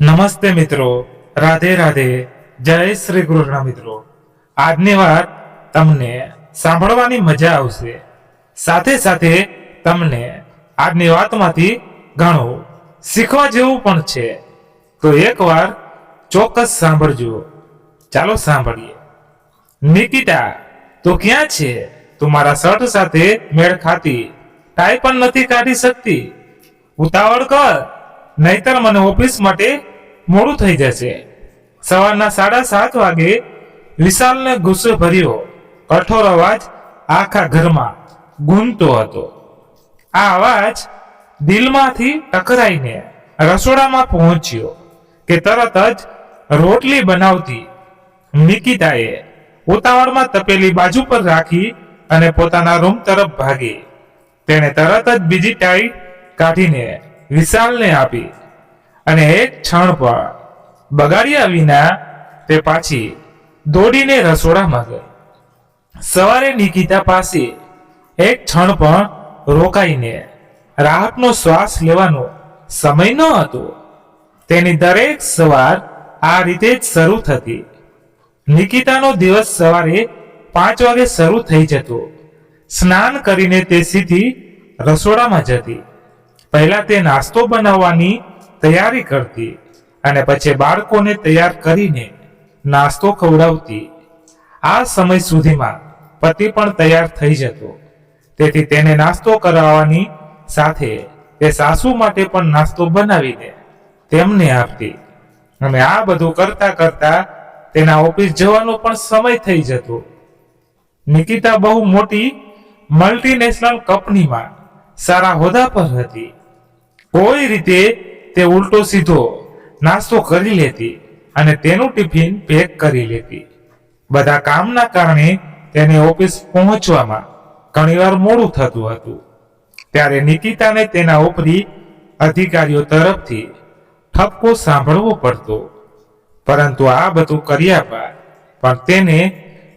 નમસ્તે મિત્રો, રાધે રાધે, જય શ્રી કૃષ્ણ મિત્રો. આજની વાત તમને સાંભળવાની મજા આવશે. સાથે સાથે તમને આજની વાતમાંથી ઘણું શીખવા જેવું પણ છે. તો એકવાર ચોક્કસ સાંભળજો. ચાલો સાંભળીએ. નિકિતા, તો ક્યાં છે? તું મારા શર્ટ સાથે મેળ ખાતી ટાઈ પણ નથી કાઢી શકતી. ઉતાવળ કર, નહીતર મને ઓફિસ માટે મોડું થઈ જશે. સવારના 7:30 વાગે વિશાલને ગુસ્સો ભર્યો કઠોર અવાજ આખા ઘરમાં ગૂંજતો હતો. આ અવાજ દિલમાંથી ટકરાઈને રસોડામાં પહોંચ્યો કે તરત જ રોટલી બનાવતી નિકિતાએ ઉતાવળમાં તપેલી બાજુ પર રાખી અને પોતાના રૂમ તરફ ભાગી. તેણે તરત જ બીજી ટાઈ કાઢીને વિશાલને આપી અને એક ક્ષણ પર બગાડ્યા વિના તે પાછી દોડીને રસોડામાં ગઈ. સવારે નિકિતા પાસે એક ક્ષણ પણ રોકાઈને રાહતનો શ્વાસ લેવાનો સમય ન હતો. તેની દરેક સવાર આ રીતે જ શરૂ થતી. નિકિતાનો દિવસ સવારે 5 વાગે શરૂ થઈ જતો. સ્નાન કરીને તે સીધી રસોડામાં જતી. પહેલા તે નાસ્તો બનાવવાની તૈયારી કરતી અને પછી બાળકોને તૈયાર કરીને નાસ્તો ખવડાવતી. આ સમય સુધીમાં પતિ પણ તૈયાર થઈ જતો. તેથી તેને નાસ્તો કરાવવાની સાથે તે સાસુ માટે પણ નાસ્તો બનાવીને તેમને આપતી. અને આ બધું કરતા કરતા તેના ઓફિસ જવાનો પણ સમય થઈ જતો. નિકિતા બહુ મોટી મલ્ટીનેશનલ કંપનીમાં સારા હોદ્દા પર હતી. કોઈ રીતે તે ઉલટો સીધો નાસ્તો કરી લેતી અને તેનું ટિફિન પેક કરી લેતી. બધા કામના કારણે તેને ઓફિસ પહોંચવામાં ઘણીવાર મોડું થતું હતું. ત્યારે નિકિતાને તેના ઉપરી અધિકારીઓ તરફથી ઠપકો સાંભળવો પડતો. પરંતુ આ બધું કર્યા બાદ પણ તેને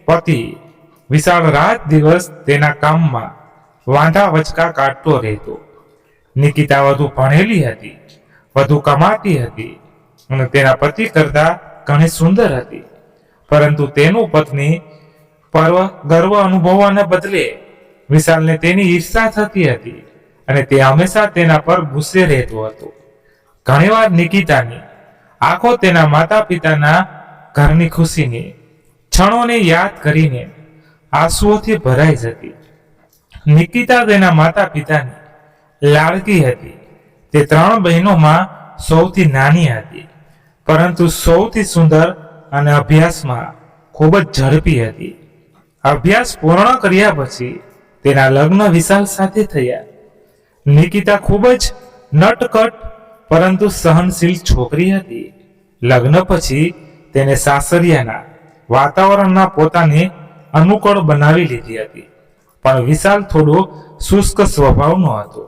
પતિ વિશાળ રાત દિવસ તેના કામમાં વાંધા વચકા કાઢતો રહેતો. નિકિતા વધુ ભણેલી હતી, વધુ કમાતી હતી અને તેના પતિ કરતા ઘણી સુંદર હતી. પરંતુ તેનું પત્ની પર ગર્વ અનુભવવાના બદલે વિશાલને તેની ઈર્ષા થતી હતી અને તે હંમેશા તેના પર ગુસ્સે રહેતો હતો. ઘણીવાર નિકિતાની આંખો તેના માતા પિતાના ઘરની ખુશીની ક્ષણોને યાદ કરીને આંસુઓથી ભરાઈ જતી. નિકિતા તેના માતા પિતાની લાડકી હતી. તે 3 બહેનોમાં સૌથી નાની હતી, પરંતુ સૌથી સુંદર અને અભ્યાસમાં ખૂબ જ ઝડપી હતી. અભ્યાસ પૂર્ણ કર્યા પછી તેના લગ્ન વિશાલ સાથે થયા. નિકિતા ખૂબ જ નટખટ પરંતુ સહનશીલ છોકરી હતી. લગ્ન પછી તેને સાસરિયાના વાતાવરણના પોતાને અનુકૂળ બનાવી લીધી હતી. પણ વિશાલ થોડો શુષ્ક સ્વભાવનો હતો.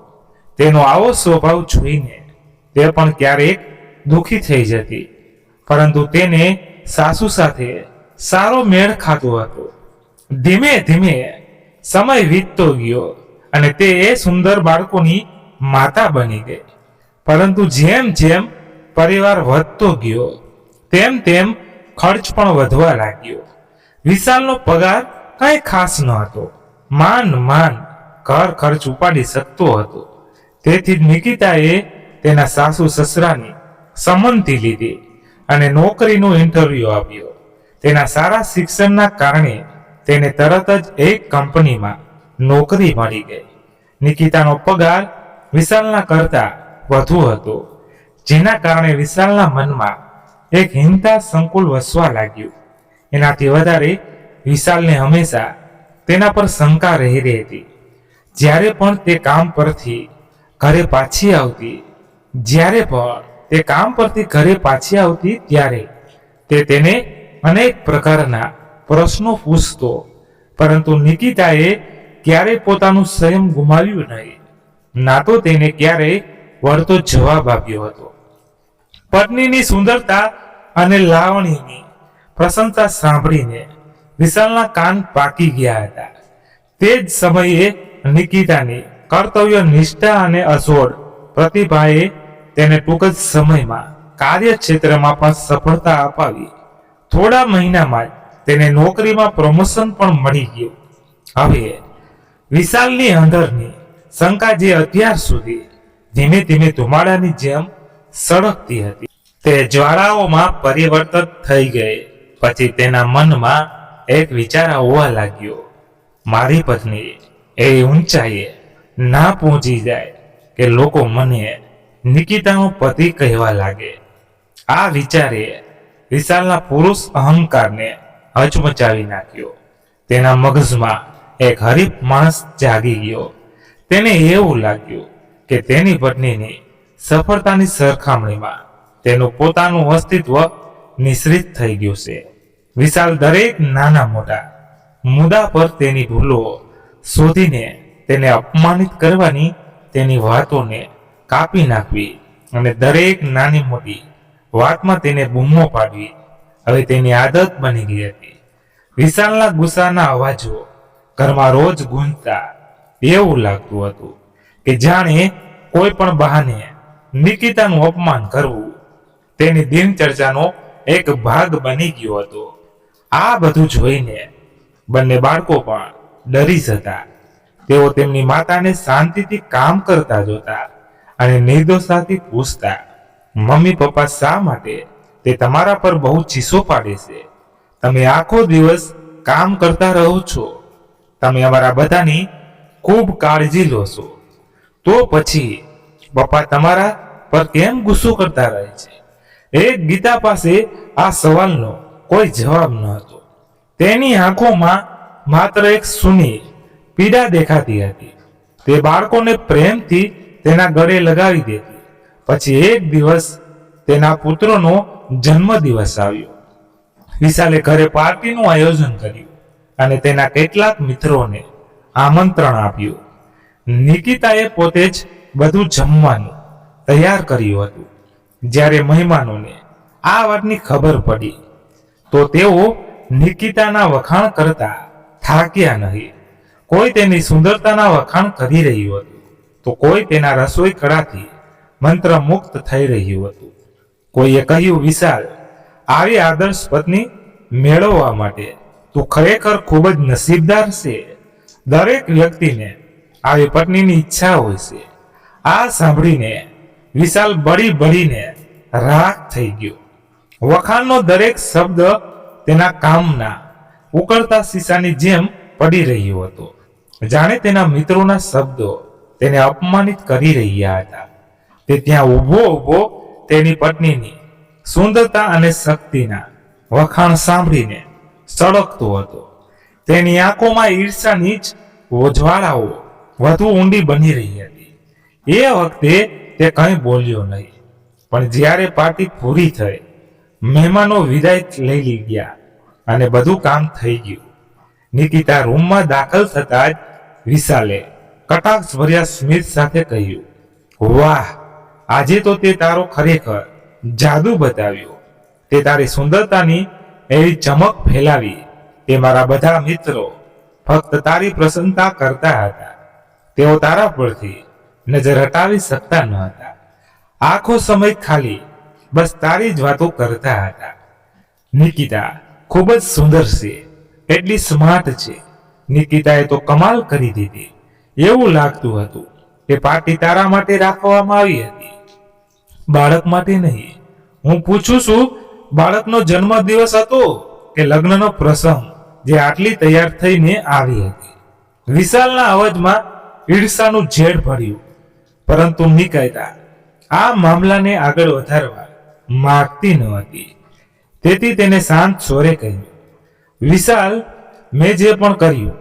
તેનો આવો સ્વભાવ જોઈને તે પણ ક્યારેક દુઃખી થઈ જતી. પરંતુ તેને સાસુ સાથે સારો મેળ ખાતો હતો. ધીમે ધીમે સમય વીતતો ગયો અને તે એ સુંદર બાળકોની માતા બની ગઈ. પરંતુ જેમ જેમ પરિવાર વધતો ગયો તેમ તેમ ખર્ચ પણ વધવા લાગ્યો. વિશાલનો પગાર કંઈ ખાસ ન હતો. માંડ ઘર ખર્ચ ઉપાડી શકતો હતો. તેથી નિકિતાએ તેના સાસુ સસરાની સંમતિ લીધી અને નોકરીનો ઇન્ટરવ્યુ આપ્યો. તેના સારા શિક્ષણના કારણે તેને તરત જ એક કંપનીમાં નોકરી મળી ગઈ. નિકિતાનો પગાર વિશાલના કરતા વધુ હતો, જેના કારણે વિશાલના મનમાં એક હીનતા સંકુલ વસવા લાગ્યું. એનાથી વધારે વિશાલને હંમેશા તેના પર શંકા રહી હતી. જ્યારે પણ તે કામ પરથી ઘરે પાછી આવતી ત્યારે તે તેને અનેક પ્રકારના પ્રશ્નો પૂછતો. પરંતુ નિકિતાએ ક્યારેય પોતાનું સંયમ ગુમાવ્યું નહીં, ના તો તેને ક્યારેય વળતો જવાબ આપ્યો હતો. પત્નીની સુંદરતા અને લાવણીની પ્રશંસા સાંભળીને વિશાલના કાન પાકી ગયા હતા. તે જ સમયે નિકિતાની કર્તવ્ય નિષ્ઠા અને અસોડ પ્રતિભાએ તેને ટૂંક જ સમયમાં કાર્યક્ષેત્રમાં પણ સફળતા અપાવી. થોડા મહિનામાં જ તેને નોકરીમાં પ્રમોશન પણ મળી ગયું. હવે વિશાલની અંદરની શંકા જે અત્યાર સુધી ધીમે ધીમે ધુમાડાની જેમ સળગતી હતી, તે જ્વાળાઓમાં પરિવર્તન થઈ ગઈ. પછી તેના મનમાં એક વિચાર આવવા લાગ્યો, મારી પત્ની એ ઊંચાઈએ ના પહોંચી જાય કે લોકો મને નિકિતાનો પતિ કહેવા લાગે. આ વિચારે વિશાલના પુરુષ અહંકારને હચમચાવી નાખ્યો. તેના મગજમાં એક હરીફ માણસ જાગી ગયો. તેને એવું લાગ્યું કે તેની પત્નીની સફળતાની સરખામણીમાં તેનું પોતાનું અસ્તિત્વ નિશ્ચિત થઈ ગયું છે. વિશાલ દરેક નાના મોટા મુદ્દા પર તેની ભૂલો શોધીને તેને અપમાનિત કરવાની, તેની વાતોને કાપી નાખવી અને દરેક નાની મોટી વાતમાં તેને બૂમો પાડવી હવે તેની આદત બની ગઈ હતી. વિશાલના ગુસ્સાના અવાજો ઘરમાં રોજ ગૂંજતા. એવું લાગતું હતું કે જાણે કોઈ પણ બહાને નિકિતાનું અપમાન કરવું તેની દિનચર્યાનો એક ભાગ બની ગયો હતો. આ બધું જોઈને બંને બાળકો પણ ડરી જતા. તેઓ તેમની માતાને શાંતિથી કામ કરતા જોતા અને નિર્દોષતાથી પૂછતા, મમ્મી પપ્પા શા માટે તે તમારા પર બહુ ચીસો પાડે છે? તમે આખો દિવસ કામ કરતા રહો છો, તમે અમારા બધાની ખૂબ કાળજી લો છો, તો પછી પપ્પા તમારા પર કેમ ગુસ્સો કરતા રહે છે? એક ગીતા પાસે આ સવાલનો કોઈ જવાબ ન હતો. તેની આંખોમાં માત્ર એક સૂની પીડા દેખાતી હતી. તે બાળકોને પ્રેમથી તેના ગળે લગાવી દેતી. પછી એક દિવસ તેના પુત્રનો જન્મદિવસ આવ્યો. વિશાલે ઘરે પાર્ટીનું આયોજન કર્યું અને તેના કેટલાક મિત્રોને આમંત્રણ આપ્યું. નિકિતાએ પોતે જ બધું જમવાનું તૈયાર કર્યું હતું. જ્યારે મહેમાનોને આ વાતની ખબર પડી તો તેઓ નિકિતાના વખાણ કરતા થાક્યા નહીં. કોઈ તેની સુંદરતાના વખાણ કરી રહ્યું હતું, તો કોઈ તેના રસોઈ કળાથી મંત્રમુગ્ધ થઈ રહ્યું હતું. કોઈએ કહ્યું, વિશાલ, આવી આદર્શ પત્ની મેળવવા માટે તું ખરેખર ખૂબ જ નસીબદાર છે. દરેક વ્યક્તિને આવી પત્નીની ઈચ્છા હોય છે. આ સાંભળીને વિશાલ બળી બળીને રાખ થઈ ગયો. વખાણનો દરેક શબ્દ તેના કામના ઉકળતા શીશાની જેમ પડી રહ્યો હતો. જાણે તેના મિત્રોના શબ્દો તેને અપમાનિત કરી રહ્યા હતા. તે ત્યાં ઊભો ઊભો તેની પત્નીની સુંદરતા અને શક્તિના વખાણ સાંભળીને સળગતો હતો. તેની આંખોમાં ઈર્ષાની જ જ્વાળાઓ વધુ ઊંડી બની રહી હતી. એ વખતે તે કંઈ બોલ્યો નહીં. પણ જ્યારે પાર્ટી પૂરી થઈ, મહેમાનો વિદાય લઈ ગયા અને બધું કામ થઈ ગયું, નિકિતા રૂમમાં દાખલ થતા જ વિશાલે કટાક્ષભર્યા સ્મિત સાથે કહ્યું, વાહ, આજે તો તે તારો ખરેખર જાદુ બતાવ્યો. તે તારી સુંદરતાની એવી ચમક ફેલાવી કે મારા બધા મિત્રો ફક્ત તારી પ્રશંસા કરતા હતા. તેઓ તારા પરથી નજર હટાવી શકતા ન હતા. આખો સમય ખાલી બસ તારી જ વાતો કરતા હતા. નિકિતા ખૂબ જ સુંદર છે, એટલી સ્માર્ટ છે. નિકિતાએ તો કમાલ કરી દીધી. એવું લાગતું હતું કે પાર્ટી તારા માટે રાખવામાં આવી હતી, બાળક માટે નહીં. હું પૂછું છું, બાળકનો જન્મદિવસ હતો કે લગ્નનો પ્રસંગ જે આટલી તૈયાર થઈને આવી હતી? વિશાલના અવાજમાં ઈર્ષાનું ઝેડ ભર્યું. પરંતુ નિકિતા આ મામલાને આગળ વધારવા માંગતી ન હતી. તેથી તેને શાંત સ્વરે કહ્યું, વિશાલ, મેં જે પણ કર્યું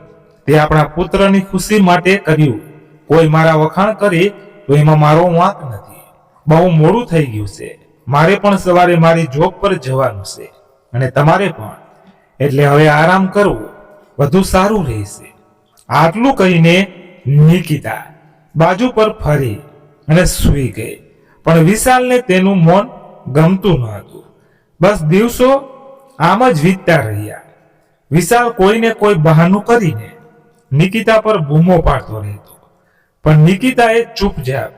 તે આપણા પુત્રની ખુશી માટે કર્યું. કોઈ મારા વખાણ કરે તો એમાં મારો વાંક નથી. બહુ મોડું થઈ ગયું છે. મારે પણ સવારે મારી જોબ પર જવાનું છે અને તમારે પણ. એટલે હવે આરામ કરવો વધુ સારું રહેશે. આટલું કહીને નિકિતા બાજુ પર ફરી અને સૂઈ ગઈ. પણ વિશાલને તેનું મૌન ગમતું ન હતું. બસ દિવસો આમ જ વીતતા રહ્યા. વિશાલ કોઈને કોઈ બહાનું કરીને નિકિતા પર બૂમો પાડતો રહેતો, પણ નિકિતાએ ચૂપચાપ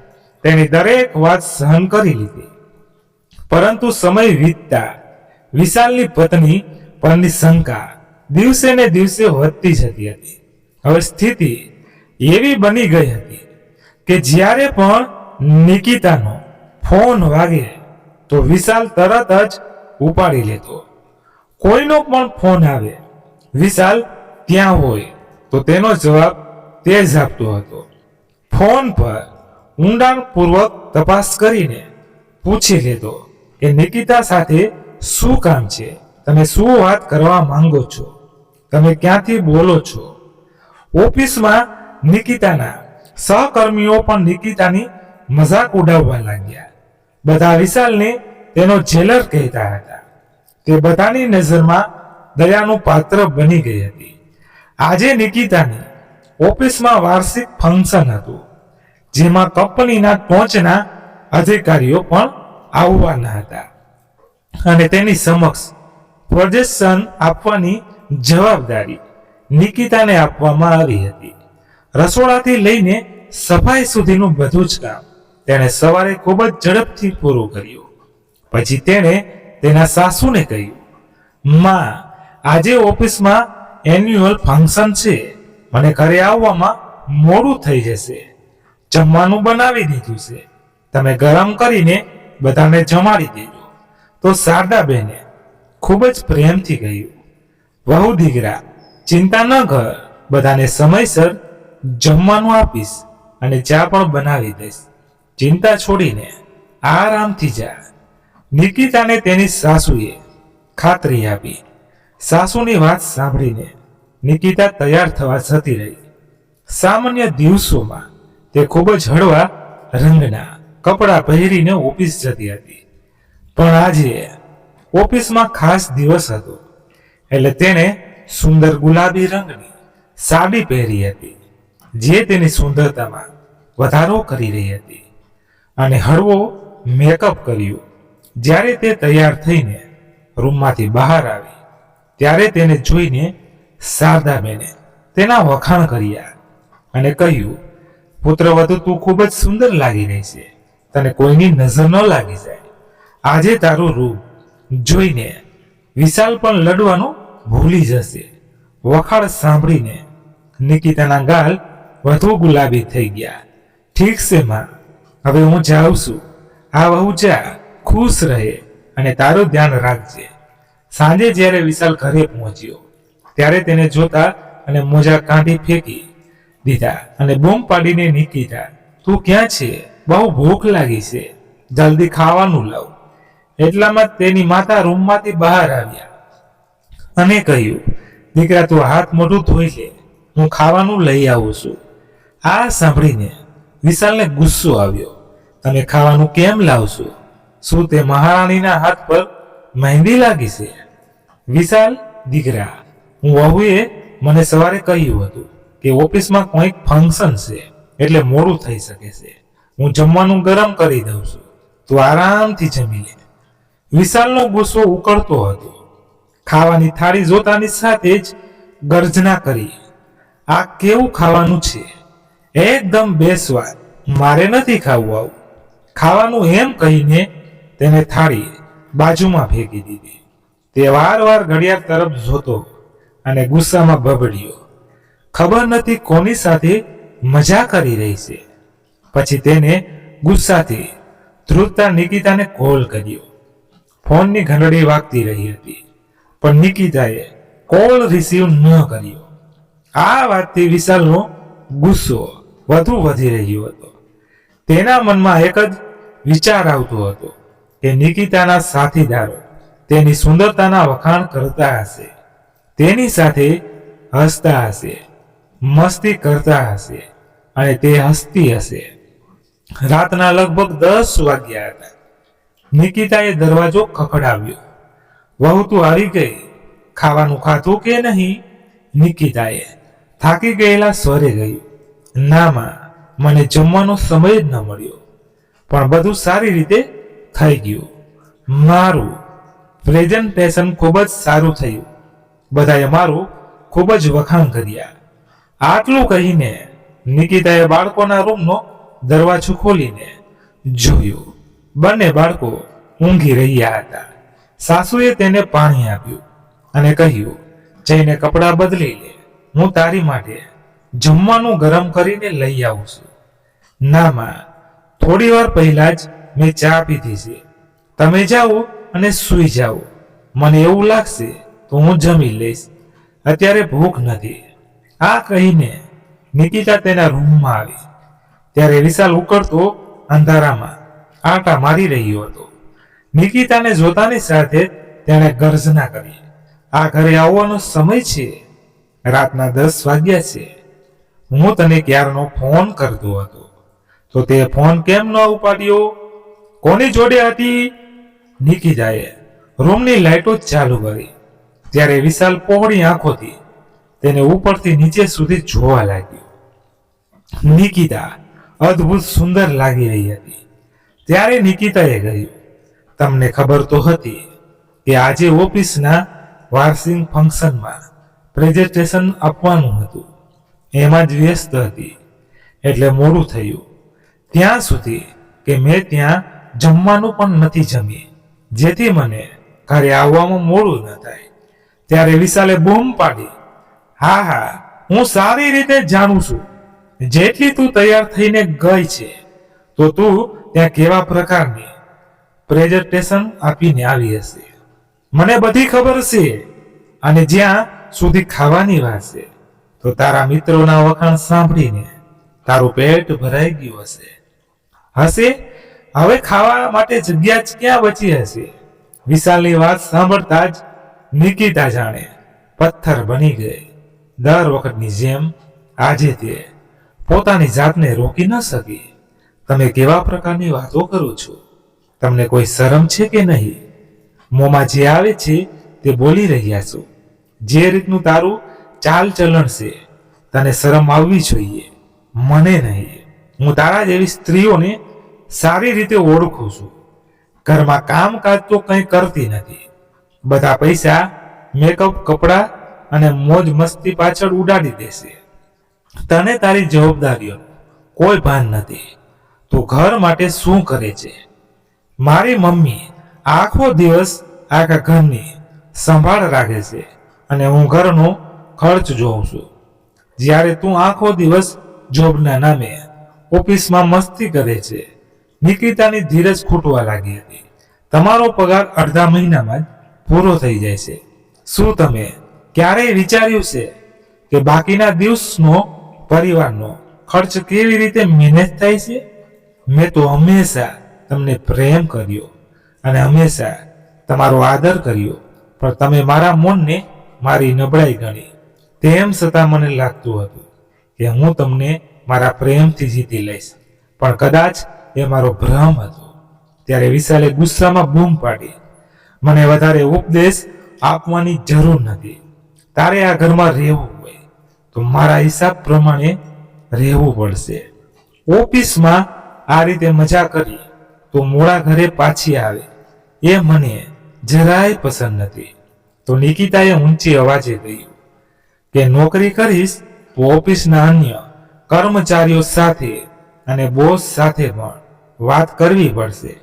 તેની દરેક વાત સહન કરી લીધી. પરંતુ સમય વીતતા વિશાલની પત્ની પરની શંકા દિવસે ને દિવસે વધતી જતી હતી. હવે સ્થિતિ એવી બની ગઈ હતી કે જ્યારે પણ નિકિતાનો ફોન વાગે તો વિશાલ તરત જ ઉપાડી લેતો. કોઈનો પણ ફોન આવે, વિશાલ ત્યાં હોય તો તેનો જવાબ તે જ આપતો હતો. ફોન પર ઊંડાણપૂર્વક તપાસ કરીને પૂછી લેતો કે નિકિતા સાથે શું કામ છે, તમે શું વાત કરવા માંગો છો, તમે ક્યાંથી બોલો છો. ઓફિસમાં નિકિતાના સહકર્મીઓ પણ નિકિતાની મજાક ઉડાવવા લાગ્યા. બધા વિશાલને તેનો જેલર કહેતા હતા. તે બધાની નજરમાં દયાનું પાત્ર બની ગઈ હતી. આજે નિકિતાની ઓફિસમાં વાર્ષિક ફંક્શન હતું, જેમાં કંપનીના ટોચના અધિકારીઓ પણ આવવાના હતા અને તેની સમક્ષ પ્રોજેક્શન આપવાની જવાબદારી નિકિતાને આપવામાં આવી હતી. રસોડાથી લઈને સફાઈ સુધીનું બધું જ કામ તેણે સવારે ખૂબ જ ઝડપથી પૂરું કર્યું. પછી તેણે તેના સાસુને કહ્યું, માં, આજે ઓફિસમાં એન્યુઅલ ફંક્શન છે, મને ઘરે આવવામાં મોડું થઈ જશે. જમવાનું બનાવી દીધું છે, તમે ગરમ કરીને બધાને જમાડી દેજો. તો શારદાબેને ખૂબ જ પ્રેમથી કહ્યું, વહુ દીકરા, ચિંતા ન કર, બધાને સમયસર જમવાનું આપીશ અને ચા પણ બનાવી દઈશ. ચિંતા છોડીને આરામથી જા. નિકિતાને તેની સાસુએ ખાતરી આપી. સાસુની વાત સાંભળીને નિકિતા તૈયાર થવા જતી રહી. સામાન્ય દિવસોમાં તે ખૂબ જ હળવા રંગના કપડાં પહેરીને ઓફિસ જતી હતી, પણ આજે ઓફિસમાં ખાસ દિવસ હતો એટલે તેણે સુંદર ગુલાબી રંગની સાડી પહેરી હતી, જે તેની સુંદરતામાં વધારો કરી રહી હતી, અને હળવો મેકઅપ કર્યું. જ્યારે તે તૈયાર થઈને રૂમમાંથી બહાર આવી ત્યારે તેને જોઈને શારદાબેને તેના વખાણ કર્યા અને કહ્યું, પુત્રવધુ, તું ખૂબ જ સુંદર લાગી રહી છે, તને કોઈની નજર ન લાગી જાય. આજે તારું રૂપ જોઈને વિશાલ પણ લડવાનું ભૂલી જશે. વખાણ સાંભળીને નિકિતાના ગાલ વધુ ગુલાબી થઈ ગયા. ઠીક છે માં, હવે હું જાઉં છું. આ વહુ જા, ખુશ રહે અને તારું ધ્યાન રાખજે. સાંજે જ્યારે વિશાલ ઘરે પહોંચ્યો ત્યારે તેને જોતા અને મોજા કાઢી ફેંકી દીધા અને બૂમ પાડીને, નિકિતા, તું ક્યાં છે? બહુ ભૂખ લાગી છે, જલ્દી ખાવાનું લાવ. એટલામાં તેની માતા રૂમમાંથી બહાર આવ્યા અને કહ્યું, દીકરા, તું હાથ મોઢું ધોઈ લે, હું ખાવાનું લઈ આવું છું. આ સાંભળીને વિશાલને ગુસ્સો આવ્યો. તમે ખાવાનું કેમ લાવશો? શું તે મહારાણીના હાથ પર મહેંદી લાગી છે? વિશાલ, દીકરા, હું વહુએ મને સવારે કહ્યું હતું કે ઓફિસમાં કોઈક ફંક્શન છે એટલે મોડું થઈ શકે છે. હું જમવાનું ગરમ કરી દઉં છું, તું આરામથી જમી લે. વિશાલનો ગુસ્સો ઉકળતો હતો. ખાવાની થાળી જોતાની સાથે જ ગર્જના કરી, આ કેવું ખાવાનું છે? એકદમ બેસ્વાદ, મારે નથી ખાવું આવું. ખાવાનું એમ કહીને તેને થાળી બાજુમાં ફેંકી દીધી. તે વારવાર ઘડિયાળ તરફ જોતો અને ગુસ્સામાં બબડ્યો. ખબર નથી કોની સાથે મજા કરી રહી છે. પછી તેને ગુસ્સાથી ધ્રુજતા નિકિતાને કોલ કર્યો. ફોનની ઘંટડી વાગતી રહી હતી, પણ નિકિતાએ કોલ રિસીવ ન કર્યો. આ વાતથી વિશાલનો ગુસ્સો વધુ વધી રહ્યો હતો. તેના મનમાં એક જ વિચાર આવતો હતો કે નિકિતાના સાથીદારો તેની સુંદરતાના વખાણ કરતા હશે, તેની સાથે હસતા હશે, મસ્તી કરતા હશે અને તે હસતી હશે. રાતના લગભગ 10 વાગ્યા હતા. નિકિતાએ દરવાજો ખખડાવ્યો. વહુ, તું આવી ગઈ, ખાવાનું ખાધું કે નહીં? નિકિતાએ થાકી ગયેલા સ્વરે કહ્યું, ના માં, મને જમવાનો સમય જ ન મળ્યો, પણ બધું સારી રીતે થઈ ગયું. મારું પ્રેઝન્ટેશન ખૂબ જ સારું થયું, બધાએ મારું ખૂબ જ વખાણ કર્યા. આટલું કહીને નિકિતાએ બાળકોના રૂમનો દરવાજો ખોલીને જોયું. બંને બાળકો ઊંઘી રહ્યા હતા. સાસુએ તેને પાણી આપ્યું અને કહ્યું, જઈને કપડાં બદલી લે, હું તારી માટે જમવાનું ગરમ કરીને લઈ આવું છું. ના માં, થોડી વાર પહેલા જ મેં ચા પીધી છે. તમે જાઓ અને સૂઈ જાઓ. મને એવું લાગશે તો હું જમી લઈશ. અત્યારે ભૂખ નથી. આ કહીને નિકિતા તેના રૂમમાં આવી. ત્યારે વિશાલ ઉકળતો અંધારામાં આંટા મારી રહ્યો હતો. નિકિતાને જોતાની સાથે તેણે ગર્જના કરી, આ ઘરે આવવાનો સમય છે. રાતના 10 વાગ્યા છે. હું તને ક્યારનો ફોન કરતો હતો, તો તે ફોન કેમ ન ઉપાડ્યો? કોની જોડે હતી? નિકિતાએ રૂમની લાઇટો ચાલુ કરી. ત્યારે વિશાલ પહોળી આંખોથી તેને ઉપરથી નીચે સુધી જોવા લાગ્યો. નિકિતા અદ્ભુત સુંદર લાગી રહી હતી. ત્યારે નિકિતાએ કહ્યું, તમને ખબર તો હતી કે આજે ઓફિસના વાર્ષિક ફંક્શનમાં પ્રેઝન્ટેશન આપવાનું હતું. એમાં જ વ્યસ્ત હતી એટલે મોડું થયું. ત્યાં સુધી કે મેં ત્યાં જમવાનું પણ નથી જમી, જેથી મને ઘરે આવવામાં મોડું ન થાય. ત્યારે વિશાલે બૂમ પાડી, હા હા, હું સારી રીતે જાણું છું. જેટલી તું તૈયાર થઈને ગઈ છે, તો તું ત્યાં કેવા પ્રકારની પ્રેઝન્ટેશન આપીને આવી હશે, મને બધી ખબર છે. અને જ્યાં સુધી ખાવાની વાત છે, તો તારા મિત્રોના વખાણ સાંભળીને તારું પેટ ભરાઈ ગયું હશે. હવે ખાવા માટે જગ્યા જ ક્યાં બચી હશે? વિશાલની વાત સાંભળતા જ નિકિતા જાણે પથ્થર બની ગઈ. દર વખતની જેમ આજે તે પોતાની જાતને રોકી ન શકી. તમે કેવા પ્રકારની વાતો કરો છો? તમને કોઈ શરમ છે કે નહીં? મોંમાં જે આવે છે તે બોલી રહ્યા છો. જે રીતનું તારું ચાલ ચલણ છે, તને શરમ આવવી જોઈએ, મને નહીં. હું તારા જેવી સ્ત્રીઓને સારી રીતે ઓળખું છું. ઘરમાં કામકાજ તો કંઈ કરતી નથી. બધા પૈસા મેકઅપ, કપડાં અને મોજ મસ્તી પાછળ ઉડાડી દેશે. તને તારી જવાબદારીઓ કોઈ ભાન નથી. તું ઘર માટે શું કરે છે? મારી મમ્મી આખો દિવસ આખા ઘરની સંભાળ રાખે છે અને હું ઘરનો ખર્ચ જોઉં છું. જ્યારે તું આખો દિવસ જોબના નામે ઓફિસમાં મસ્તી કરે છે. નિકિતાની ધીરજ ખૂટવા લાગી હતી. તમારો પગાર અડધા મહિનામાં જ પૂરો થઈ જાય છે. શું તમે ક્યારેય વિચાર્યું છે કે બાકીના દિવસનો પરિવારનો ખર્ચ કેવી રીતે મેનેજ થાય છે? મેં તો હંમેશા તમને પ્રેમ કર્યો અને હંમેશા તમારો આદર કર્યો, પણ તમે મારા મનને મારી નબળાઈ ગણી. તેમ છતાં મને લાગતું હતું કે હું તમને મારા પ્રેમથી જીતી લઈશ, પણ કદાચ એ મારો ભ્રમ હતો. ત્યારે વિશાલે ગુસ્સામાં બૂમ પાડી, મને વધારે ઉપદેશ આપવાની જરૂર નથી. તારે આ ઘરમાં રહેવું હોય તો મારા હિસાબ પ્રમાણે રહેવું પડશે. ઓફિસમાં આ રીતે મજા કરી તો મોડા ઘરે પાછી આવે, એ મને જરાય પસંદ નથી. તો નિકિતાએ ઊંચી અવાજે કહ્યું કે નોકરી કરીશ તો ઓફિસના અન્ય કર્મચારીઓ સાથે અને બોસ સાથે પણ વાત કરવી પડશે.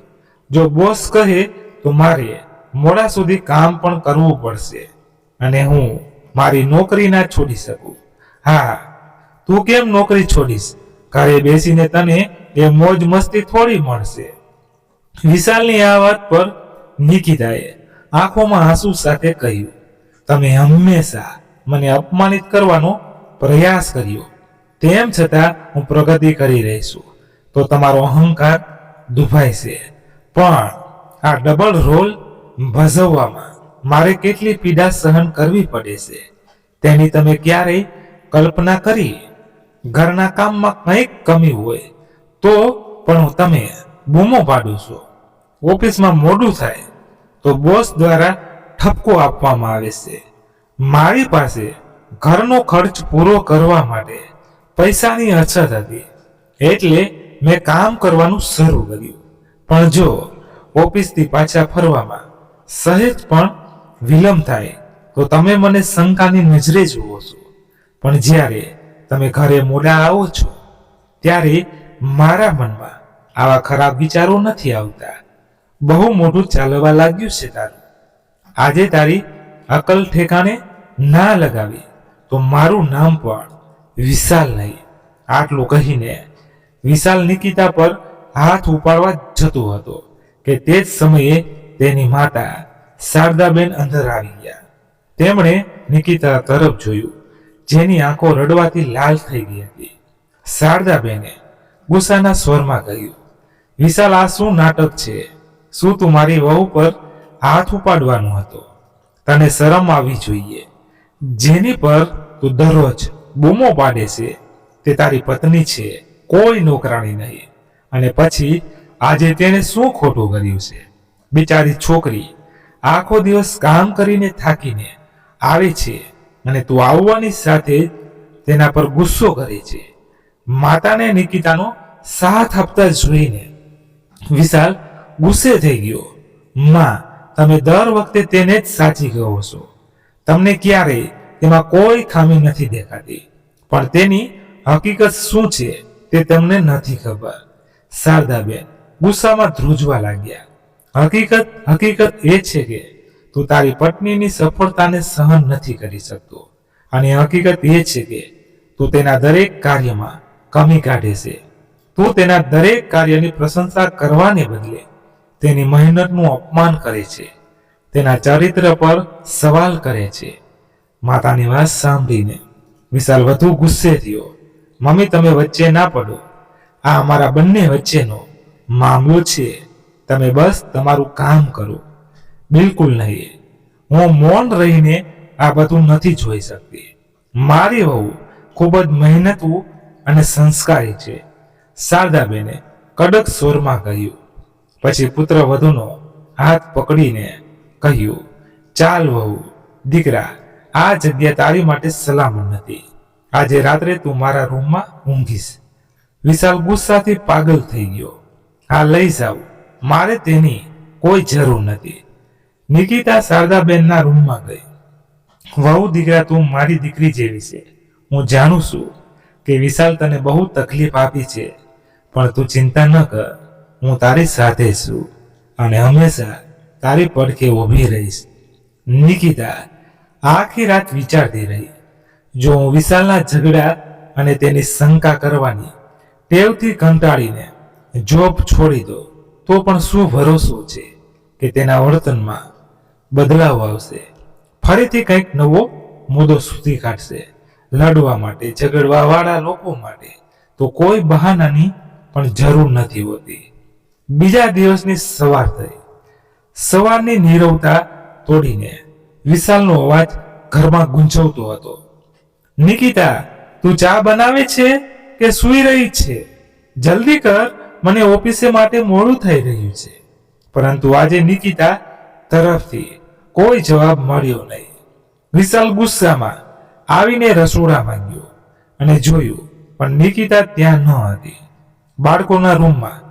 જો બોસ કહે તો મારે મોડા સુધી કામ પણ કરવું પડશે અને હું મારી નોકરી ના છોડી શકું. હા, તું કેમ નોકરી છોડીશ? ઘરે બેસીને તને એ મોજ મસ્તી થોડી મળશે. વિશાલની આ વાત પર નિકિતાએ આંખોમાં આંસુ સાથે કહ્યું, તમે હંમેશા મને અપમાનિત કરવાનો પ્રયાસ કર્યો, તેમ છતાં હું પ્રગતિ કરી રહી છું. તો તમારો અહંકાર દુભાય છે. પણ આ ડબલ રોલ ભજવવામાં મારે કેટલી પીડા સહન કરવી પડે છે, તેની તમે ક્યારેય કલ્પના કરી? ઘરના કામમાં કંઈક કમી હોય તો પણ તમે બૂમો પાડો છો. ઓફિસમાં મોડું થાય તો બોસ દ્વારા ઠપકો આપવામાં આવે છે. મારી પાસે ઘરનો ખર્ચ પૂરો કરવા માટે પૈસાની અછત હતી, એટલે મેં કામ કરવાનું શરૂ કર્યું. પણ જો ઓફિસથી પાછા ફરવામાં સહેજ પણ વિલંબ થાય તો તમે મને શંકાની નજરે જુઓ છો. પણ જ્યારે તમે ઘરે મોડા આવો છો ત્યારે મારા મનમાં આવા ખરાબ વિચારો નથી આવતા. બહુ મોટું ચાલવા લાગ્યું છે તારું. આજે તારી અકલ ઠેકાણે ના લગાવી તો મારું નામ પણ વિશાલ નહીં. આટલું કહીને વિશાલ નિકિતા પર હાથ ઉપાડવા જતો હતો કે તે જ સમયે તેની માતા શારદાબેન અંદર આવી ગયા. તેમણે નિકિતા તરફ જોયું, જેની આંખો રડવાથી લાલ થઈ ગઈ હતી. શારદાબેને ગુસ્સાના સ્વરમાં કહ્યું, વિશાલ, આ શું નાટક છે? શું તું મારી વહુ પર હાથ ઉપાડવાનો હતો? તને શરમ આવવી જોઈએ. જેની પર તું દરરોજ બૂમો પાડે છે તે તારી પત્ની છે, કોઈ નોકરાણી નહીં. અને પછી આજે તેને શું ખોટું કર્યું છે? બિચારી છોકરી આખો દિવસ કામ કરીને થાકીને આવે છે અને તું આવવાની સાથે જ તેના પર ગુસ્સો કરે છે. માતાને નિકિતાનો સાથ આપતા જોઈને વિશાલ ગુસ્સે થઈ ગયો. માં, તમે દર વખતે તેને જ સાચી કહો છો. તમને ક્યારેય તેમાં કોઈ ખામી નથી દેખાતી, પણ તેની હકીકત શું છે તે તમને નથી ખબર. શારદાબેન ગુસ્સામાં ધ્રુજવા લાગ્યા. હકીકત એ છે કે તું તારી પત્નીની સફળતાને સહન નથી કરી શકતો, અને હકીકત એ છે કે તું તેના દરેક કાર્યમાં કમી કાઢે છે. તું તેના દરેક કાર્યની પ્રશંસા કરવાને બદલે તેની મહેનતનું અપમાન કરે છે, તેના ચરિત્ર પર સવાલ કરે છે. માતાની વાત સાંભળીને વિશાલ વધુ ગુસ્સે થયો. મમ્મી, તમે વચ્ચે ના પડો. આ અમારા બંને વચ્ચેનો મામલો છે. તમે બસ તમારું કામ કરો. બિલકુલ નહીં. હું મૌન રહીને આ બધું નથી જોઈ શકતી. મારી વહુ ખૂબ જ મહેનતુ અને સંસ્કારી છે, શારદાબેને કડક સ્વરમાં કહ્યું. પછી પુત્ર વધુનો હાથ પકડીને કહ્યું, ચાલ વહુ, દીકરા, આ જગ્યા તારી માટે સલામત નથી. આજે રાત્રે તું મારા રૂમમાં ઊંઘીશ. વિશાલ ગુસ્સાથી પાગલ થઈ ગયો. હા, લઈ જાવ, મારે તેની કોઈ જરૂર નથી. નિકિતા શારદાબેનના રૂમમાં ગઈ. વહુ, દીકરા, તું મારી દીકરી જેવી છે. હું જાણું છું કે વિશાલ તને બહુ તકલીફ આપી છે, પણ તું ચિંતા ન કર. હું તારી સાથે છું અને હંમેશા તારી પડખે ઊભી રહીશ. નિકિતા આખી રાત વિચારતી રહી, જો હું વિશાલના ઝઘડા અને તેની શંકા કરવાની ટેવથી કંટાળીને જોબ છોડી દો તો પણ શું ભરોસો છે કે તેના વર્તનમાં બદલાવ આવશે? ફરીથી કંઈક નવો મુદ્દો શોધી કાઢશે. લડવા માટે, ઝઘડવા વાળા લોકો માટે તો કોઈ બહાનાની પણ જરૂર નથી હોતી. બીજા દિવસની સવાર થઈ. સવારની નીરવતા તોડીને વિશાલનો અવાજ ઘરમાં ગુંજવતો હતો. નિકિતા, તું ચા બનાવે છે કે સૂઈ રહી છે? જલ્દી કર, મને ઓફિસે માટે મોડું થઈ રહ્યું છે. પરંતુ આજે નિકિતા તરફથી કોઈ જવાબ મળ્યો નહીં. વિશાલ ગુસ્સામાં આવીને રસોડામાં ગયો અને જોયું, પણ નિકિતા ત્યાં ન હતી. બાળકોના રૂમમાં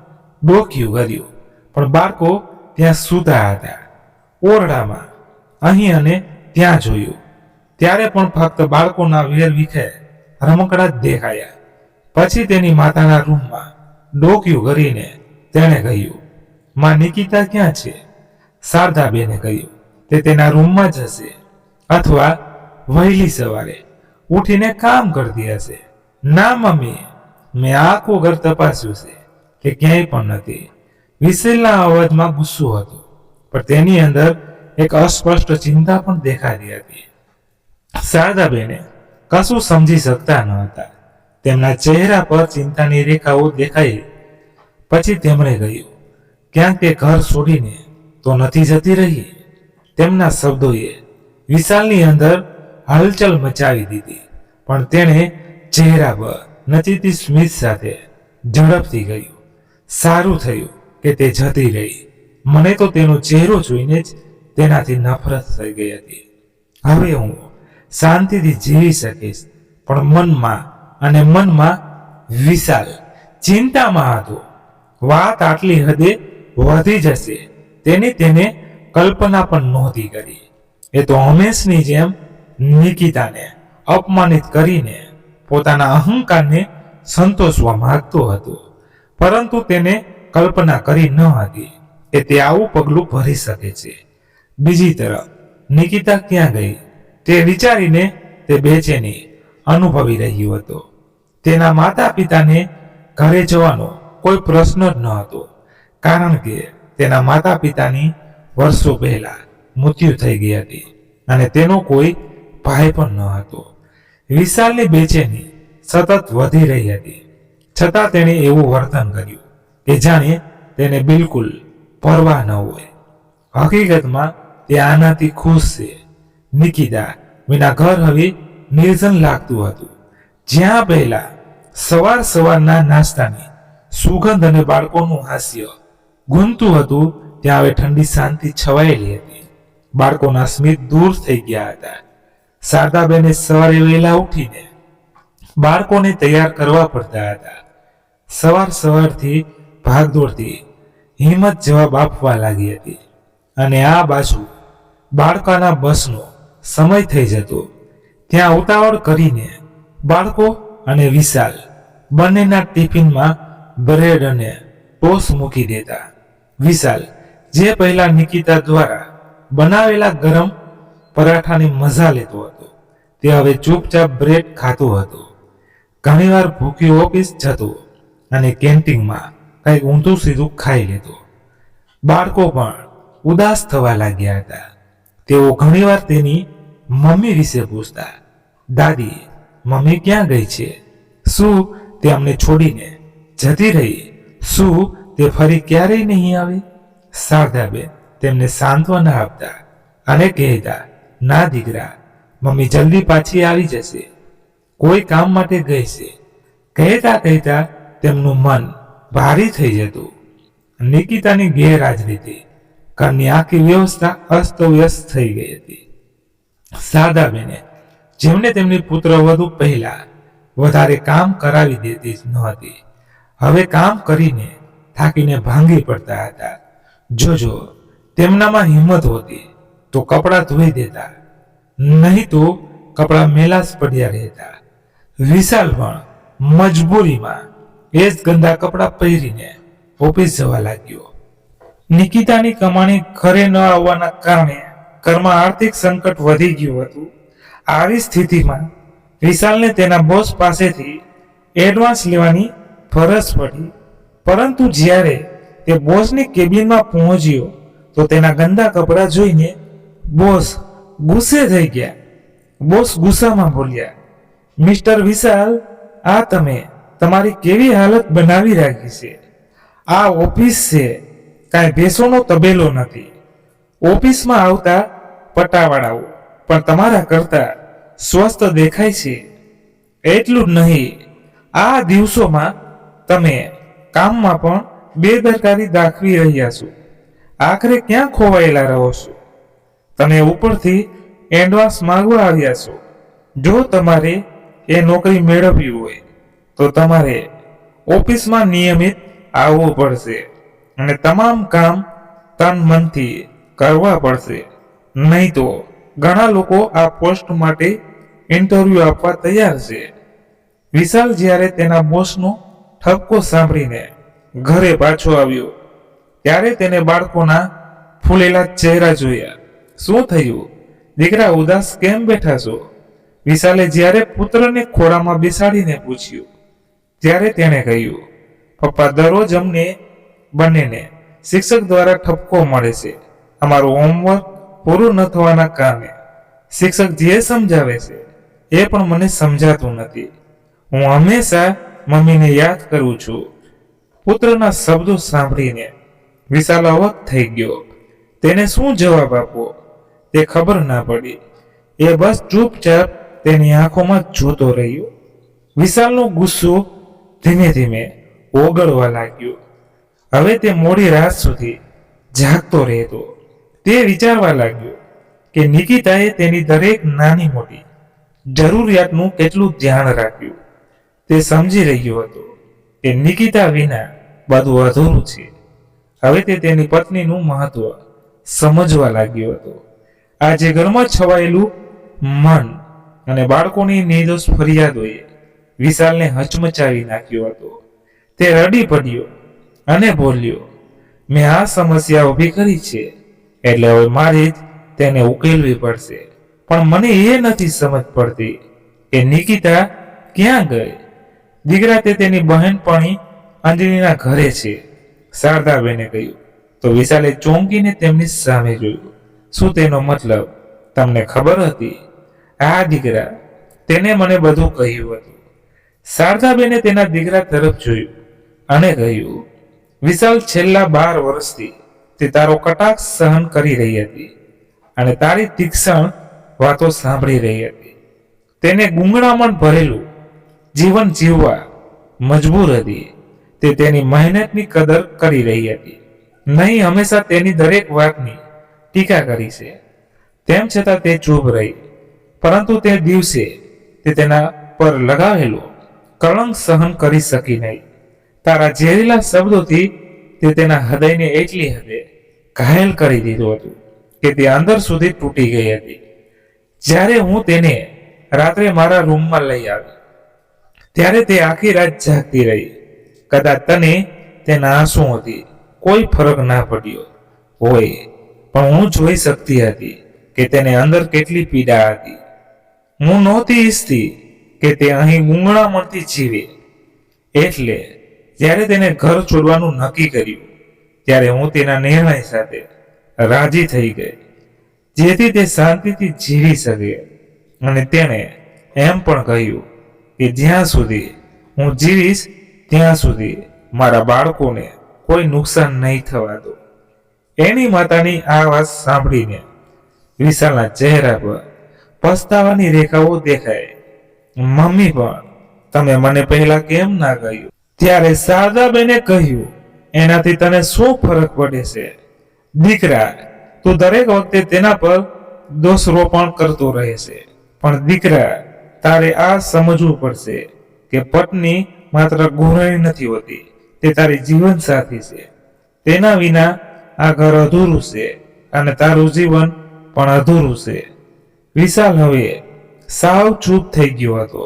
ડોકિયું કર્યું, પણ બાળકો ત્યાં સૂતા હતા. ઓરડામાં અહીં અને ત્યાં જોયું, ત્યારે પણ ફક્ત બાળકોના વેરવિખેર રમકડા જ દેખાયા. પછી તેની માતાના રૂમમાં ડોકિયું કરીને તેણે કહ્યું, માં, નિકિતા ક્યાં છે? શારદાબેને કહ્યું, તે તેના રૂમમાં જ હશે, અથવા વહેલી સવારે ઉઠીને કામ કરતી હશે. ના મમ્મી, મેં આખું ઘર તપાસ્યું છે કે ક્યાંય પણ નથી. વિશાલના અવાજમાં ગુસ્સો હતો, પણ તેની અંદર એક અસ્પષ્ટ ચિંતા પણ દેખાતી હતી. શારદાબેને કશું સમજી શકતા ન હતા. તેમના ચહેરા પર ચિંતાની રેખાઓ દેખાઈ. પછી તેમણે કહ્યું, ક્યાંક તે ઘર છોડીને તો નથી જતી રહી? તેમના શબ્દોએ વિશાલની અંદર હલચલ મચાવી દીધી, પણ તેણે ચહેરા પર નચીતી સ્મિત સાથે ઝડપથી કહ્યું, સારું થયું કે તે જતી રહી. મને તો તેનો ચહેરો જોઈને જ તેનાથી નફરત થઈ ગઈ હતી. હવે હું શાંતિથી જીવી શકીશ. પણ મનમાં વિશાલ ચિંતામાં હતો. વાત આટલી હદે વધી જશે તેની તેને કલ્પના પણ નહોતી કરી. એ તો હંમેશની જેમ નિકિતાને અપમાનિત કરીને પોતાના અહંકારને સંતોષવા માંગતો હતો, પરંતુ તેને કલ્પના કરી ન હતી કે તે આવું પગલું ભરી શકે છે. બીજી તરફ નિકિતા ક્યાં ગઈ તે વિચારીને તે બેચેની અનુભવી રહ્યો હતો. તેના માતા પિતાને ઘરે જવાનો કોઈ પ્રશ્ન જ ન હતો, કારણ કે તેના માતા પિતાની વર્ષો પહેલા મૃત્યુ થઈ ગઈ હતી અને તેનો કોઈ ભાઈ પણ ન હતો. વિશાલની બેચેની સતત વધી રહી હતી, છતાં તેણે એવું વર્તન કર્યું કે જાણે તેને બિલકુલ પરવા ન હોય. હકીકતમાં તે આનાથી ખુશ છે. નિકિતા વિના ઘર હવે નિર્જન લાગતું હતું. જ્યાં પહેલા સવારના નાસ્તાની સુગંધ અને બાળકોનું હાસ્ય ગુંજતું હતું, ત્યાં હવે ઠંડી શાંતિ છવાયેલી હતી. બાળકોના સ્મિત દૂર થઈ ગયા હતા. શારદાબેને સવારે વહેલા ઉઠીને બાળકોને તૈયાર કરવા પડતા હતા. સવારથી ભાગદોડથી હિંમત જવાબ આપવા લાગી હતી અને આ બાજુ બાળકોના બસનો સમય થઈ જતો. ત્યાં ઉતાવળ કરીને બાળકો અને વિશાલ બંનેના ટિફિનમાં બ્રેડ અને ટોસ મૂકી દેતા. વિશાલ જે પહેલા નિકિતા દ્વારા બનાવેલા ગરમ પરાઠાની મજા લેતો હતો, તે હવે ચૂપચાપ બ્રેડ ખાતો હતો. ઘણીવાર ભૂખી ઓફિસ જતો અને કેન્ટીનમાં કંઈક ઊંધું સીધું ખાઈ લેતો. બાળકો પણ ઉદાસ થવા લાગ્યા હતા. તેઓ ઘણીવાર તેની મમ્મી વિશે પૂછતા, દાદી, મમ્મી ક્યાં ગઈ છે? શું તે અમને છોડીને જતી રહી? શું તે ફરી ક્યારેય નહીં આવે? શારદાબેન તેમને સાંત્વના આપતા અને કહેતા, ના દીકરા, મમ્મી જલ્દી પાછી આવી જશે, કોઈ કામ માટે ગઈ છે. કહેતા કહેતા તેમનું મન ભારી થઈ જતું. નિકિતાની ગેરહાજરીથી ઘરની આખી વ્યવસ્થા અસ્તવ્યસ્ત થઈ ગઈ હતી. શારદાબેને, જેમને તેમની પુત્રવધુ પહેલા વધારે કામ કરાવી દેતી જ નહોતી, હવે કામ કરીને થાકીને ભાંગી પડતા હતા. જોજો તેમનામાં હિંમત હોતી તો કપડાં ધોઈ દેતા, નહીં તો કપડાં મેલાસ પડ્યા રહેતા. વિશાલ પણ મજબૂરીમાં એ જ ગંદા કપડાં પહેરીને ઓફિસ જવા લાગ્યો. નિકિતાની કમાણી ઘરે ન આવવાના કારણે ઘરમાં આર્થિક સંકટ વધી ગયું હતું. આવી સ્થિતિમાં વિશાલને તેના બોસ પાસેથી એડવાન્સ લેવાની ફરજ પડી. પરંતુ જ્યારે તે બોસની કેબિનમાં પહોંચ્યો તો તેના ગંદા કપડાં જોઈને બોસ ગુસ્સે થઈ ગયા. બોસ ગુસ્સામાં બોલ્યા, મિસ્ટર વિશાલ, આ તમે તમારી કેવી હાલત બનાવી રાખી છે? આ ઓફિસ છે, કાંઈ ભેંસોનો તબેલો નથી. ઓફિસમાં આવતા પટાવાળાઓ પણ તમારા કરતા સ્વસ્થ દેખાય છે. એટલું જ નહીં, આ દિવસોમાં તમે કામમાં પણ બેદરકારી દાખવી રહ્યા છો. આખરે ક્યાં ખોવાયેલા રહો છો? તમે ઉપરથી એડવાન્સ માંગવા આવ્યા છો. જો તમારે એ નોકરી મેળવવી હોય તો તમારે ઓફિસમાં નિયમિત આવવું પડશે અને તમામ કામ તન મનથી કરવા પડશે. નહીં તો ઘણા લોકો આ પોસ્ટ માટે ઇન્ટરવ્યુ આપવા તૈયાર છે. વિશાલ જ્યારે તેના બોસનો ઠપકો સાંભળીને ઘરે પાછો આવ્યો ત્યારે તેને બાળકોના ફૂલેલા ચહેરા જોયા. શું થયું દીકરા, ઉદાસ કેમ બેઠા છો? વિશાલે જ્યારે પુત્રને ખોળામાં બેસાડીને પૂછ્યું ત્યારે તેણે કહ્યું, પપ્પા, દરરોજ અમને બંનેને શિક્ષક દ્વારા ઠપકો મળે છે. અમારું હોમવર્ક પૂરું ન થવાના કારણે શિક્ષક જે સમજાવે છે એ પણ મને સમજાતું નથી. હું હંમેશા મમ્મીને યાદ કરું છું. પુત્રના શબ્દો સાંભળીને વિશાલ અવાક થઈ ગયો. તેને શું જવાબ આપવો તે ખબર ના પડી. એ બસ ચૂપચાપ તેની આંખોમાં જોતો રહ્યો. વિશાલનો ગુસ્સો ધીમે ધીમે ઓગળવા લાગ્યો. હવે તે મોડી રાત સુધી જાગતો રહેતો. તે વિચારવા લાગ્યો કે નિકિતાએ તેની દરેક નાની મોટી જરૂરિયાતનું કેટલું ધ્યાન રાખ્યું. તે સમજી રહ્યો હતો કે નિકિતા વિના બધું અધૂરું છે. હવે તે તેની પત્નીનું મહત્વ સમજવા લાગ્યો હતો. આજે ઘરમાં છવાયેલું મન અને બાળકોની નિર્દોષ ફરિયાદોએ વિશાલને હચમચાવી નાખ્યો હતો. તે રડી પડ્યો અને બોલ્યો, મેં આ સમસ્યા ઊભી કરી છે, એટલે હવે મારે જ તેને ઉકેલવી પડશે. પણ મને એ નથી સમજ પડતી કે નિકિતા ક્યાં ગઈ. દીકરા તે તેની બહેનપણી અંજલિના ઘરે છે, શારદાબેને કહ્યું. તો વિશાલે ચોંકીને તેમની સામે જોયું. શું તેનો મતલબ તમને ખબર હતી? આ દીકરા, તેને મને બધું કહ્યું હતું. શારદાબેને તેના દીકરા તરફ જોયું અને કહ્યું, વિશાલ, છેલ્લા 12 વર્ષથી તે તારો કટાક્ષ સહન કરી રહી હતી અને તારી તીક્ષ્ણ વાતો સાંભળી રહી હતી. તેને ગુંગળામણ ભરેલું જીવન જીવવા મજબૂર હતી. તે તેની મહેનતની કદર કરી રહી હતી, નહીં હંમેશા તેની દરેક વાતની ટીકા કરી છે. તેમ છતાં તે ચૂપ રહી. પરંતુ તે દિવસે તે તેના પર લગાવેલો કલંક સહન કરી શકી નહીં. તારા ઝેરીલા શબ્દોથી તે તેના હૃદયને એટલી હદે ઘાયલ કરી દીધું હતું કે તે અંદર સુધી તૂટી ગઈ હતી. જ્યારે હું તેને રાત્રે મારા રૂમમાં લઈ આવી ત્યારે તે આખી રાત જાગતી રહી. કદાચ તને તેના આંસુઓથી કોઈ ફરક ના પડ્યો હોય, પણ હું જોઈ શકતી હતી કે તેને અંદર કેટલી પીડા હતી. હું નહોતી ઈચ્છતી કે તે અહીં ગુંગળામણથી જીવે. એટલે જ્યારે તેને ઘર છોડવાનું નક્કી કર્યું ત્યારે હું તેના નિર્ણય સાથે રાજી થઈ ગઈ, જેથી તે શાંતિથી જીવી શકે. અને તેણે એમ પણ કહ્યું કે જ્યાં સુધી હું જીવીશ ત્યાં સુધી મારા બાળકોને કોઈ નુકસાન નહીં થવા દો. એની માતાની આ વાત સાંભળીને વિશાલના ચહેરા પર પસ્તાવાની રેખાઓ દેખાય. મમ્મી, પણ તમે મને પહેલા કેમ ના કહ્યું? ત્યારે શારદાબેને કહ્યું, એનાથી તને શું ફરક પડે છે? દીકરા, તું દરેક વખતે તેના પર દોષારોપણ કરતો રહે છે. પણ દીકરા, તારે આ સમજવું પડશે કે પત્ની માત્ર ગૃહિણી નથી હોતી, તે તારી જીવન સાથી છે. તેના વિના આ ઘર અધૂરું છે અને તારું જીવન પણ અધૂરું છે. વિશાલ હવે સાવ ચૂપ થઈ ગયો હતો.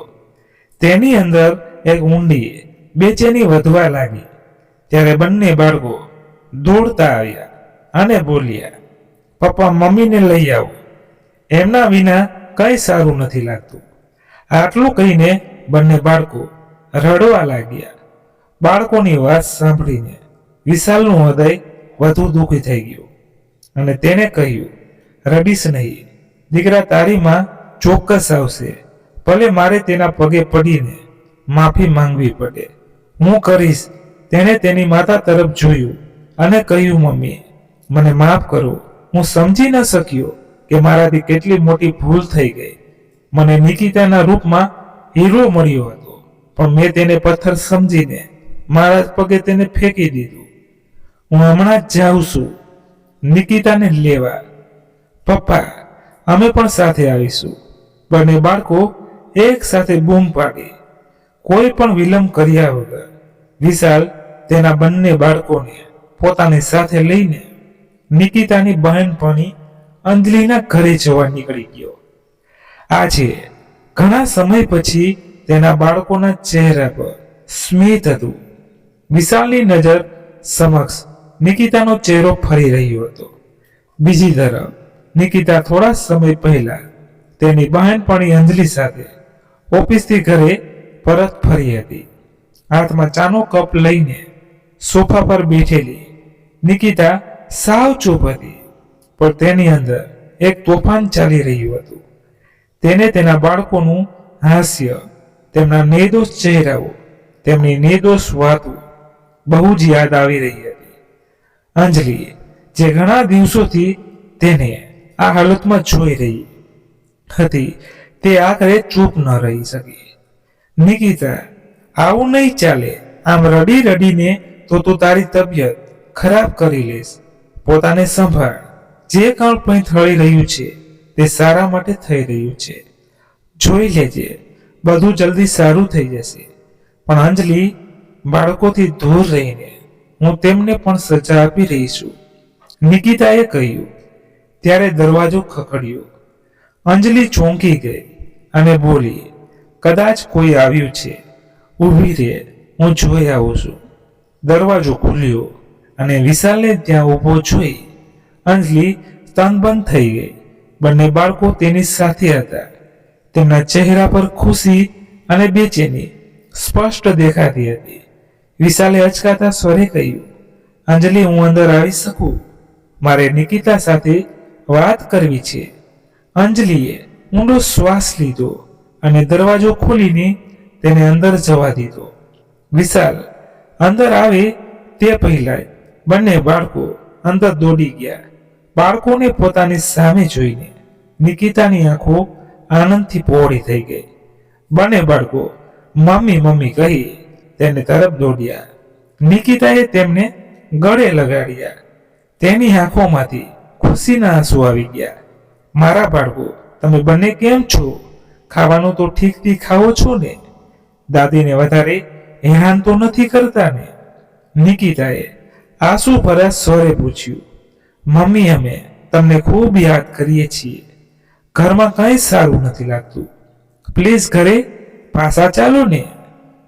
તેની અંદર એક ઊંડી બેચેની વધવા લાગી. ત્યારે બંને બાળકો દોડતા આવ્યા અને બોલ્યા, પપ્પા, મમ્મીને લઈ આવો, એમના વિના કઈ સારું નથી લાગતું. આટલું કહીને બંને બાળકો રડવા લાગ્યા. બાળકોની વાત સાંભળીને વિશાલનું હૃદય વધુ દુઃખી થઈ ગયું અને તેને કહ્યું, રડીશ નહીં દીકરા, તારી માં ચોક્કસ આવશે. ભલે મારે તેના પગે પડીને માફી માંગવી પડે, હું કરીશ. તેણે તેની માતા તરફ જોયું અને કહ્યું, મમ્મી, મને માફ કરો. હું સમજી ન શક્યો કે મારાથી કેટલી મોટી ભૂલ થઈ ગઈ. મને નિકિતાના રૂપમાં હીરો મળ્યો હતો, પણ મેં તેને પથ્થર સમજીને મારા પગે તેને ફેંકી દીધું. હું હમણાં જ જાઉં છું નિકિતાને લેવા. પપ્પા, અમે પણ સાથે આવીશું. બંને બાળકો એક સાથે બૂમ પાડી. કોઈ પણ વિલંબ કર્યા વગર વિશાલ તેના બંને બાળકોને પોતાની સાથે લઈને નિકિતાની બહેનપણી અંજલિના ઘરે જવા નીકળી ગયો. આજે ઘણા સમય પછી તેના બાળકોના ચહેરા પર સ્મિત હતું. વિશાલની નજર સમક્ષ નિકિતાનો ચહેરો ફરી રહ્યો હતો. બીજી તરફ નિકિતા થોડા સમય પહેલા તેની બહેનપણી અંજલિ સાથે ઓફિસથી ઘરે પરત ફરી હતી. હાથમાં ચાનો કપ લઈને સોફા પર બેઠેલી નિકિતા સાવ ચૂપ હતી, પણ તેની અંદર એક તોફાન ચાલી રહ્યું હતું. તેને તેના બાળકોનું હાસ્ય, તેમના નિર્દોષ ચહેરાઓ, તેમની નિર્દોષ વાતો બહુ જ યાદ આવી રહી હતી. અંજલિ, જે ઘણા દિવસોથી તેને આ હાલતમાં જોઈ રહી હતી, તે આખરે ચૂપ ન રહી શકી. નિકિતા, આવું નહીં ચાલે. આમ રડી રડીને તો તું તારી તબિયત ખરાબ કરી લેશ. પોતાને સંભાળ. જે કંઈ થઈ રહ્યું છે તે સારા માટે થઈ રહ્યું છે. જોઈ લેજે, બધું જલ્દી સારું થઈ જશે. પણ અંજલિ, બાળકોથી દૂર રહીને હું તેમને પણ સજા આપી રહી છું, નિકિતાએ કહ્યું. ત્યારે દરવાજો ખખડ્યો. અંજલિ ચોંકી ગઈ અને બોલી, કદાચ કોઈ આવ્યું છે. ઊભી રહે, હું જોઈ આવું છું. દરવાજો ખુલ્યો અને વિશાલને ત્યાં ઊભો જોઈ અંજલિ સ્તનબંધ થઈ ગઈ. બંને બાળકો તેની સાથે હતા. તેમના ચહેરા પર ખુશી અને બેચેની સ્પષ્ટ દેખાતી હતી. વિશાલે અચકાતા સ્વરે કહ્યું, અંજલિ, હું અંદર આવી શકું? મારે નિકિતા સાથે વાત કરવી છે. અંજલિએ ઊંડો શ્વાસ લીધો અને દરવાજો ખોલીને તેને અંદર જવા દીધો. વિશાલ અંદર આવે તે પહેલા બંને બાળકો અંદર દોડી ગયા. બાળકોને પોતાની સામે જોઈને નિકિતાની આંખો આનંદથી પહોળી થઈ ગઈ. બંને બાળકો મમ્મી મમ્મી કહી તેને તરફ દોડ્યા. નિકિતાએ તેમને ગળે લગાડ્યા. તેની આંખોમાંથી ખુશીના આંસુ આવી ગયા. મારા બાળકો, તમે બંને કેમ છો? ખાવાનું તો ઠીકથી ખાઓ છો ને? દાદીને વધારે હેરાન તો નથી કરતા ને? નિકિતાએ આંસુ ભર્યા સ્વરે પૂછ્યું. મમ્મી, અમે તમને ખૂબ યાદ કરીએ છીએ. ઘરમાં કંઈ સારું નથી લાગતું. પ્લીઝ ઘરે પાછા ચાલો ને.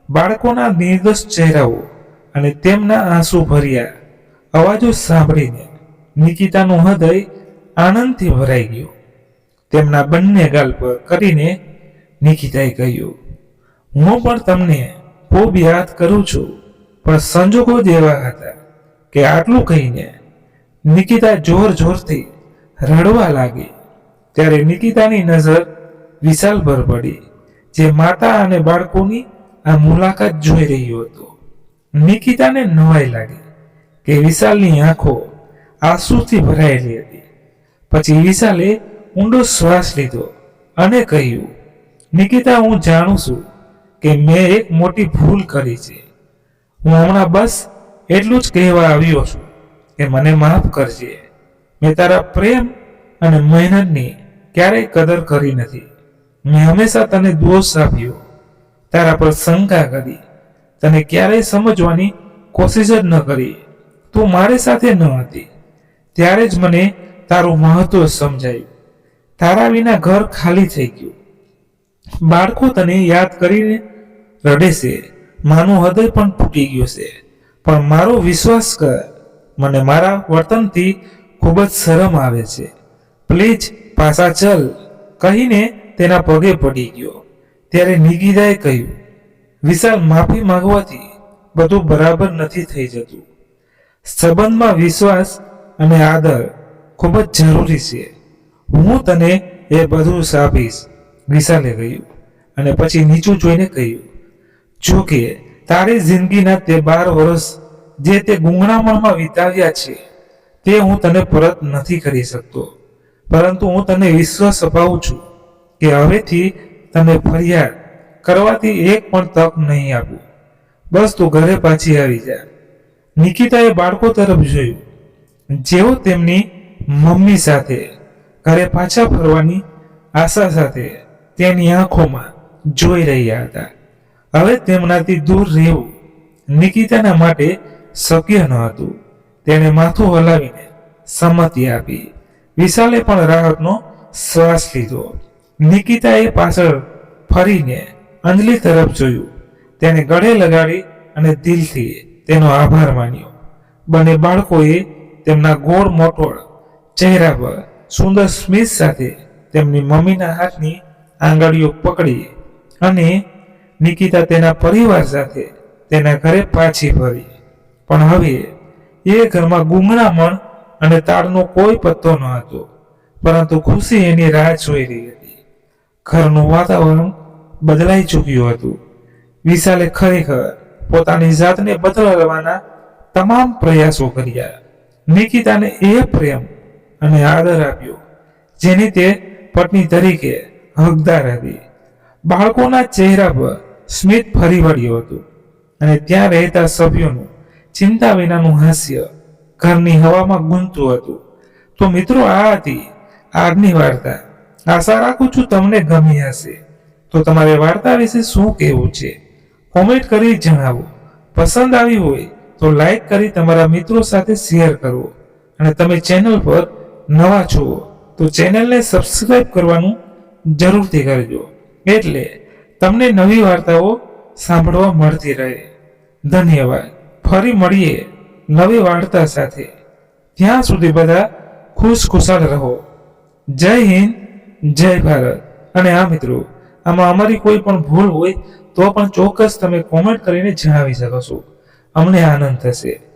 બાળકોના નિર્દોષ ચહેરાઓ અને તેમના આંસુ ભર્યા અવાજો સાંભળીને નિકિતાનું હૃદય આનંદથી ભરાઈ ગયું. તેમના બંને ગાલ પર કરીને નિકિતાએ કહ્યું, હું પણ તમને ખૂબ યાદ કરું છું, પણ સંજોગો જ એવા હતા કે આટલું કહીને નિકિતા જોર જોરથી રડવા લાગી. ત્યારે નિકિતાની નજર વિશાલ પર પડી, જે માતા અને બાળકોની આ મુલાકાત જોઈ રહ્યો હતો. નિકિતાને નવાઈ લાગી કે વિશાલની આંખો આંસુથી ભરાયેલી હતી. પછી વિશાલે ઊંડો શ્વાસ લીધો અને કહ્યું, નિકિતા, હું જાણું છું કે મેં એક મોટી ભૂલ કરી છે. હું હમણાં બસ એટલું જ કહેવા આવ્યો છું કે મને માફ કરજે. મેં તારા પ્રેમ અને મહેનતની ક્યારેય કદર કરી નથી. મેં હંમેશા તને દોષ આપ્યો, તારા પર શંકા કરી, તને ક્યારેય સમજવાની કોશિશ જ ન કરી. તું મારી સાથે ન હતી ત્યારે જ મને તારું મહત્વ સમજાયું. તારા વિના ઘર ખાલી થઈ ગયું. બાળકો તને યાદ કરીને રડે છે. માનું હૃદય પણ તૂટી ગયું છે. પણ મારો વિશ્વાસ કર, મને મારા વર્તનથી ખૂબ જ શરમ આવે છે. પ્લીઝ પાછા ચલ કહીને તેના પગે પડી ગયો. ત્યારે નિકિતાએ કહ્યું, વિશાલ, માફી માંગવાથી બધું બરાબર નથી થઈ જતું. સંબંધમાં વિશ્વાસ અને આદર ખૂબ જ જરૂરી છે. હું તને એ બધું આપીશ, વિશાલે કહ્યું. અને પછી નીચું જોઈને કહ્યું, જો કે તારી જિંદગીના તે 12 વર્ષ જે તે ગુંગળામણમાં વિતાવ્યા છે તે હું તને પરત નથી કરી શકતો, પરંતુ હું તને વિશ્વાસ અપાવું છું કે હવેથી તને ફરિયાદ કરવાથી એક પણ તક નહીં આપું. બસ તું ઘરે પાછી આવી જા. નિકિતાએ બાળકો તરફ જોયું, જેઓ તેમની મમ્મી સાથે ઘરે પાછા ફરવાની આશા સાથે તેની આંખોમાં જોઈ રહ્યા હતા. હવે તેમનાથી દૂર રહેવું નિકિતાના માટે શક્ય ન હતું. તેણે માથું હલાવીને સંમતિ આપી. વિશાલે પણ રાહતનો શ્વાસ લીધો. નિકિતાએ પાછળ ફરીને અંજલિ તરફ જોયું. તેને ગળે લગાડી અને દિલથી તેનો આભાર માન્યો. બંને બાળકોએ તેમના ગોળ મોટોળ ચહેરા પર સુંદર સ્મિત સાથે તેમની મમ્મીના હાથની આંગળીઓ પકડી અને નિકિતા તેના પરિવાર સાથે તેના ઘરે પાછી ફરી. પણ હવે એ ઘરમાં ગૂંગળામણ અને તાળનો કોઈ પત્તો ન હતો, પરંતુ ખુશી એની રાહ જોઈ રહી હતી. ઘરનું વાતાવરણ બદલાઈ ચૂક્યું હતું. વિશાલે ખરેખર પોતાની જાતને બદલવાના તમામ પ્રયાસો કર્યા. નિકિતાને એ પ્રેમ અને આદર આપ્યો જેની તે પત્ની તરીકે હકદાર હતી. બાળકોના ચહેરા પર સ્મિત ફરી વળ્યું હતું અને ત્યાં રહેતા સભ્યોનું ચિંતા વિનાનું હાસ્ય ઘરની હવામાં ગૂંજતું હતું. તો મિત્રો, આ હતી આજની વાર્તા. આશા રાખું છું તમને ગમી હશે. તો તમારે વાર્તા વિશે શું કહેવું છે કોમેન્ટ કરી જણાવો. પસંદ આવી હોય તો લાઈક કરી તમારા મિત્રો સાથે શેર કરો. અને તમે ચેનલ પર નવા છો તો ચેનલને સબસ્ક્રાઇબ કરવાનું જરૂરથી કરજો, એટલે તમને નવી વાર્તાઓ સાંભળવા મળતી રહે. ધન્યવાદ. ફરી મળીએ નવી વાર્તા સાથે. ત્યાં સુધી બધા ખુશખુશાલ રહો. જય હિન્દ, જય ભારત. અને આ મિત્રો, આમાં અમારી કોઈ પણ ભૂલ હોય તો પણ ચોક્કસ તમે કોમેન્ટ કરીને જણાવી શકો છો. અમને આનંદ થશે.